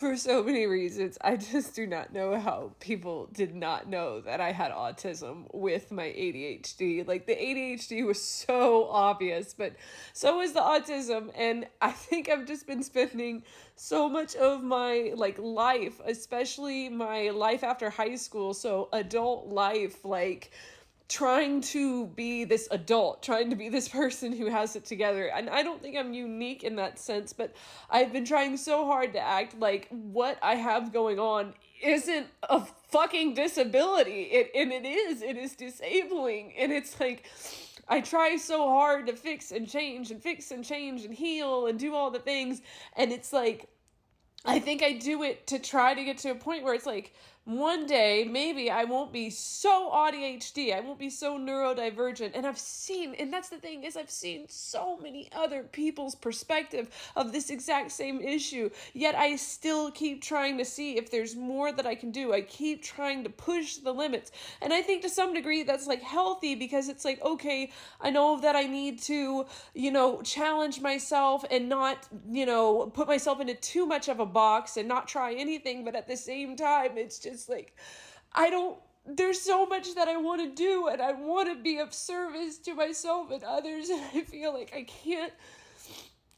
For so many reasons. I just do not know how people did not know that I had autism with my ADHD. Like, the ADHD was so obvious, but so was the autism. And I think I've just been spending so much of my like life, especially my life after high school, so adult life, like trying to be this adult, trying to be this person who has it together. And I don't think I'm unique in that sense, but I've been trying so hard to act like what I have going on isn't a fucking disability. It is disabling. And it's like, I try so hard to fix and change and fix and change and heal and do all the things. And it's like, I think I do it to try to get to a point where it's like, one day, maybe I won't be so ADHD, I won't be so neurodivergent. And that's the thing, is I've seen so many other people's perspective of this exact same issue, yet I still keep trying to see if there's more that I can do. I keep trying to push the limits. And I think to some degree that's like healthy, because it's like, okay, I know that I need to, challenge myself and not, put myself into too much of a box and not try anything. But at the same time, it's just like, there's so much that I want to do, and I want to be of service to myself and others, and I feel like I can't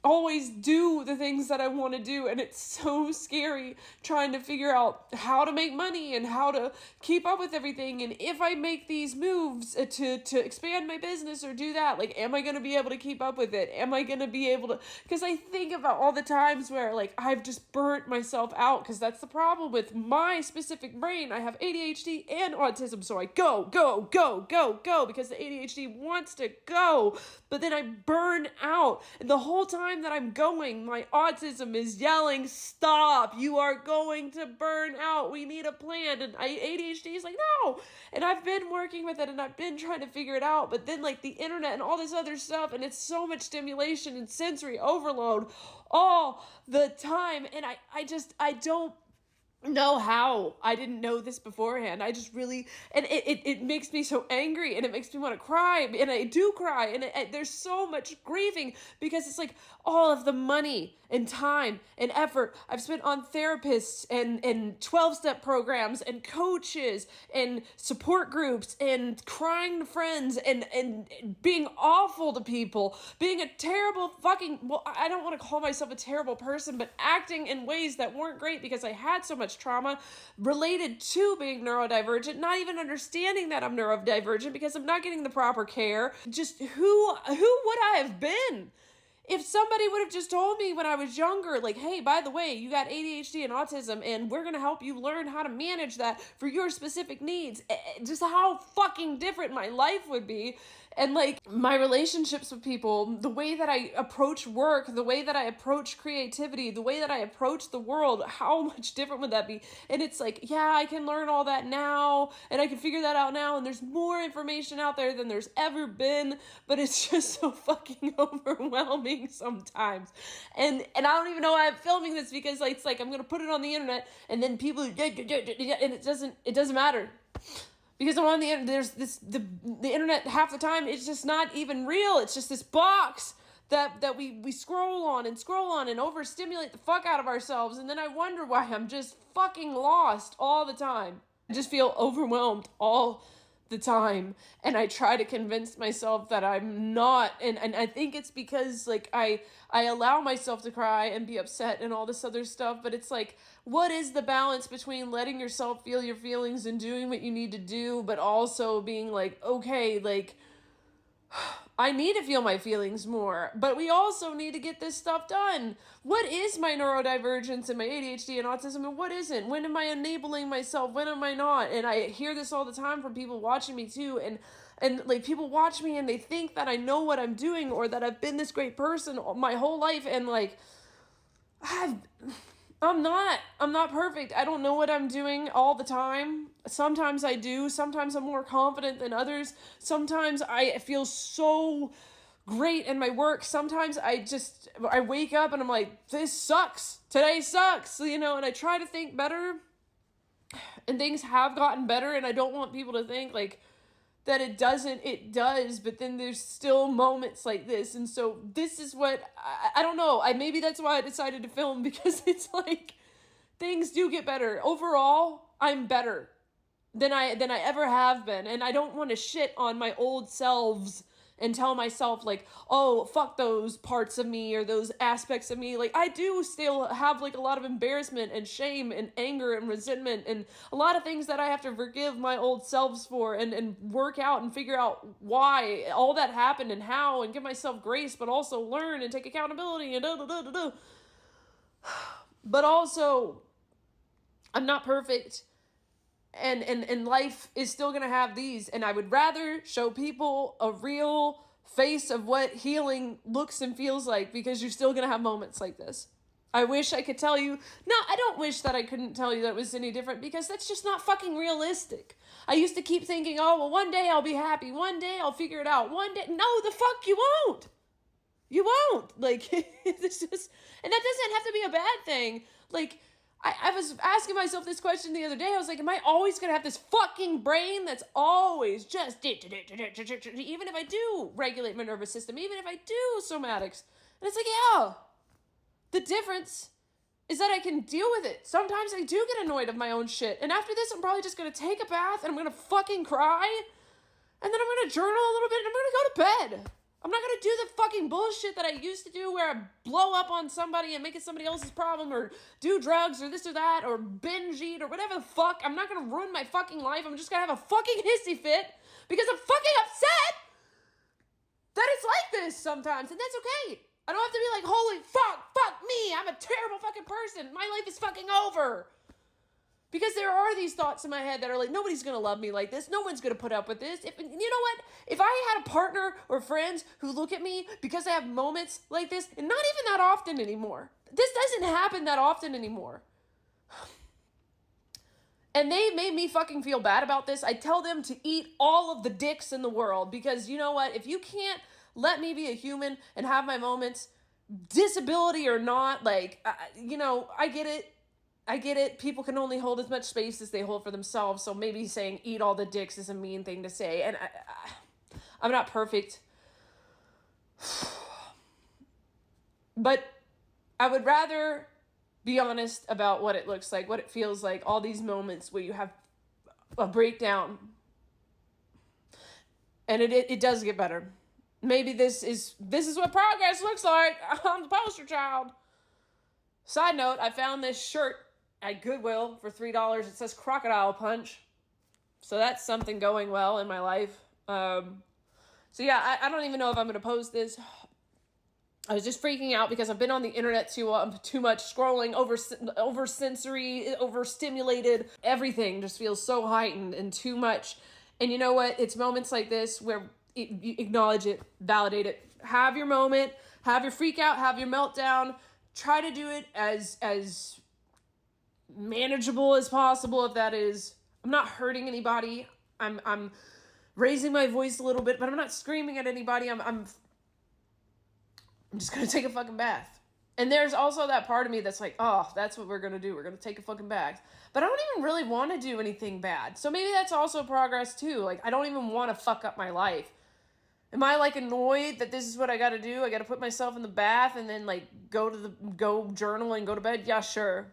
always do the things that I want to do, and it's so scary trying to figure out how to make money and how to keep up with everything. And if I make these moves to expand my business or do that, like, am I going to be able to keep up with it? Am I going to be able to, because I think about all the times where like I've just burnt myself out, because that's the problem with my specific brain. I have ADHD and autism, so I go because the ADHD wants to go, but then I burn out, and the whole time that I'm going, my autism is yelling, stop, you are going to burn out, we need a plan. And ADHD is like, no. And I've been working with it, and I've been trying to figure it out, but then like the internet and all this other stuff, and it's so much stimulation and sensory overload all the time. And I don't know how I didn't know this beforehand. I just really, and it makes me so angry, and it makes me want to cry, and I do cry, and there's so much grieving, because it's like all of the money and time and effort I've spent on therapists and 12-step programs and coaches and support groups and crying to friends and being awful to people, being a terrible fucking, well, I don't want to call myself a terrible person, but acting in ways that weren't great because I had so much trauma related to being neurodivergent, not even understanding that I'm neurodivergent because I'm not getting the proper care. Just who would I have been if somebody would have just told me when I was younger, like, hey, by the way, you got ADHD and autism, and we're going to help you learn how to manage that for your specific needs. Just how fucking different my life would be. And like my relationships with people, the way that I approach work, the way that I approach creativity, the way that I approach the world, how much different would that be? And it's like, yeah, I can learn all that now, and I can figure that out now, and there's more information out there than there's ever been, but it's just so fucking overwhelming sometimes. And I don't even know why I'm filming this, because like, it's like I'm gonna put it on the internet, and then people, and it doesn't matter. Because I'm on the internet, there's the internet half the time, it's just not even real. It's just this box that we scroll on and overstimulate the fuck out of ourselves. And then I wonder why I'm just fucking lost all the time. I just feel overwhelmed all the time, and I try to convince myself that I'm not, and I think it's because like I allow myself to cry and be upset and all this other stuff, but it's like, what is the balance between letting yourself feel your feelings and doing what you need to do, but also being like, okay, like, I need to feel my feelings more, but we also need to get this stuff done. What is my neurodivergence and my ADHD and autism, and what isn't? When am I enabling myself? When am I not? And I hear this all the time from people watching me too, and like people watch me and they think that I know what I'm doing, or that I've been this great person my whole life, and like I'm not perfect. I don't know what I'm doing all the time. Sometimes I do. Sometimes I'm more confident than others. Sometimes I feel so great in my work. Sometimes I wake up and I'm like, this sucks. Today sucks, and I try to think better, and things have gotten better, and I don't want people to think like that it does, but then there's still moments like this. And so this is what, I don't know, maybe that's why I decided to film, because it's like, things do get better. Overall, I'm better than I ever have been. And I don't want to shit on my old selves and tell myself like, oh, fuck those parts of me or those aspects of me. Like, I do still have like a lot of embarrassment and shame and anger and resentment and a lot of things that I have to forgive my old selves for and work out and figure out why all that happened and how, and give myself grace, but also learn and take accountability and But also, I'm not perfect. And life is still going to have these. And I would rather show people a real face of what healing looks and feels like, because you're still going to have moments like this. I wish I could tell you. No, I don't wish that I couldn't tell you that it was any different, because that's just not fucking realistic. I used to keep thinking, oh, well, one day I'll be happy. One day I'll figure it out. One day. No, the fuck you won't. You won't. Like, it's just, and that doesn't have to be a bad thing. Like, I was asking myself this question the other day. I was like, am I always going to have this fucking brain that's always just, even if I do regulate my nervous system, even if I do somatics? And it's like, yeah, the difference is that I can deal with it. Sometimes I do get annoyed of my own shit. And after this, I'm probably just going to take a bath and I'm going to fucking cry. And then I'm going to journal a little bit and I'm going to go to bed. I'm not going to do the fucking bullshit that I used to do where I blow up on somebody and make it somebody else's problem, or do drugs or this or that, or binge eat or whatever the fuck. I'm not going to ruin my fucking life. I'm just going to have a fucking hissy fit because I'm fucking upset that it's like this sometimes. And that's okay. I don't have to be like, holy fuck me. I'm a terrible fucking person. My life is fucking over. Because there are these thoughts in my head that are like, nobody's going to love me like this. No one's going to put up with this. You know what? If I had a partner or friends who look at me because I have moments like this, and not even that often anymore. This doesn't happen that often anymore. And they made me fucking feel bad about this. I tell them to eat all of the dicks in the world, because you know what? If you can't let me be a human and have my moments, disability or not, like, I get it. I get it. People can only hold as much space as they hold for themselves. So maybe saying eat all the dicks is a mean thing to say. And I'm not perfect. But I would rather be honest about what it looks like, what it feels like, all these moments where you have a breakdown. And it does get better. Maybe this is what progress looks like. I'm the poster child. Side note, I found this shirt at Goodwill for $3. It says Crocodile Punch. So that's something going well in my life. So yeah, I don't even know if I'm going to post this. I was just freaking out because I've been on the internet too much, scrolling, over sensory, overstimulated. Everything just feels so heightened and too much. And you know what? It's moments like this where you acknowledge it, validate it. Have your moment, have your freak out, have your meltdown. Try to do it as manageable as possible. If that is, I'm not hurting anybody. I'm raising my voice a little bit, but I'm not screaming at anybody. I'm just gonna take a fucking bath. And there's also that part of me that's like, oh, that's what we're gonna do. We're gonna take a fucking bath. But I don't even really want to do anything bad. So maybe that's also progress too. Like, I don't even want to fuck up my life. Am I like annoyed that this is what I got to do? I got to put myself in the bath and then like go journal and go to bed? Yeah, sure.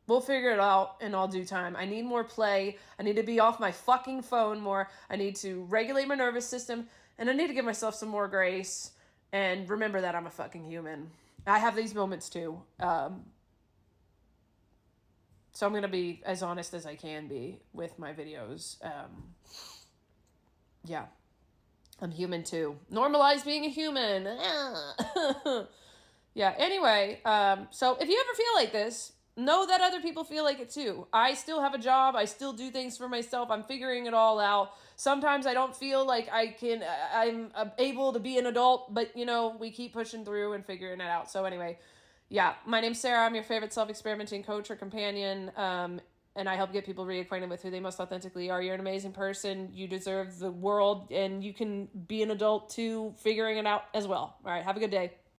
We'll figure it out in all due time. I need more play. I need to be off my fucking phone more. I need to regulate my nervous system. And I need to give myself some more grace. And remember that I'm a fucking human. I have these moments too. So I'm going to be as honest as I can be with my videos. Yeah. I'm human too. Normalize being a human. Yeah, anyway. So if you ever feel like this, know that other people feel like it too. I still have a job. I still do things for myself. I'm figuring it all out. Sometimes I don't feel like I'm able to be an adult, but we keep pushing through and figuring it out. So anyway, yeah, my name's Sarah. I'm your favorite self-experimenting coach or companion. And I help get people reacquainted with who they most authentically are. You're an amazing person. You deserve the world, and you can be an adult too, figuring it out as well. All right, have a good day.